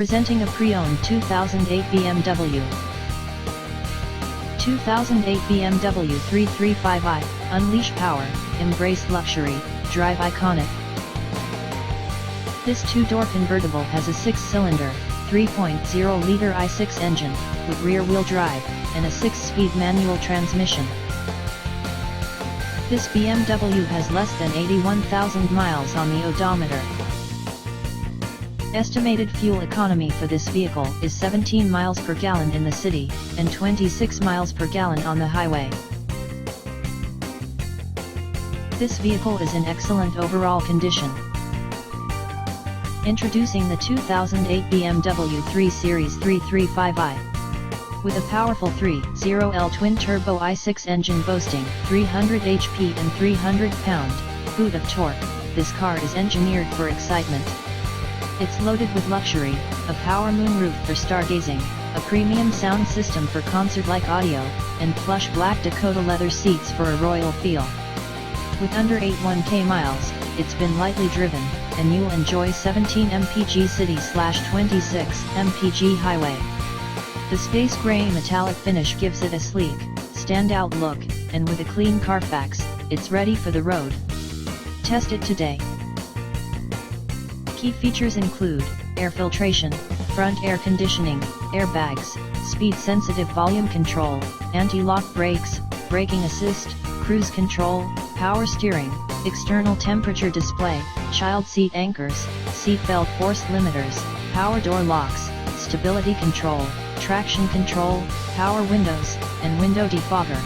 Presenting a pre-owned 2008 BMW. 2008 BMW 335i, unleash power, embrace luxury, drive iconic. This two-door convertible has a 6-cylinder, 3.0-liter i6 engine, with rear-wheel drive, and a 6-speed manual transmission. This BMW has less than 81,000 miles on the odometer. Estimated fuel economy for this vehicle is 17 miles per gallon in the city, and 26 miles per gallon on the highway. This vehicle is in excellent overall condition. Introducing the 2008 BMW 3 Series 335i. With a powerful 3.0L twin-turbo i6 engine boasting 300 HP and 300 pound-foot of torque, this car is engineered for excitement. It's loaded with luxury, a power moonroof for stargazing, a premium sound system for concert-like audio, and plush black Dakota leather seats for a royal feel. With under 81k miles, it's been lightly driven, and you'll enjoy 17 mpg city/26 mpg highway. The space gray metallic finish gives it a sleek, standout look, and with a clean Carfax, it's ready for the road. Test it today. Key features include air filtration, front air conditioning, airbags, speed-sensitive volume control, anti-lock brakes, braking assist, cruise control, power steering, external temperature display, child seat anchors, seatbelt force limiters, power door locks, stability control, traction control, power windows, and window defogger.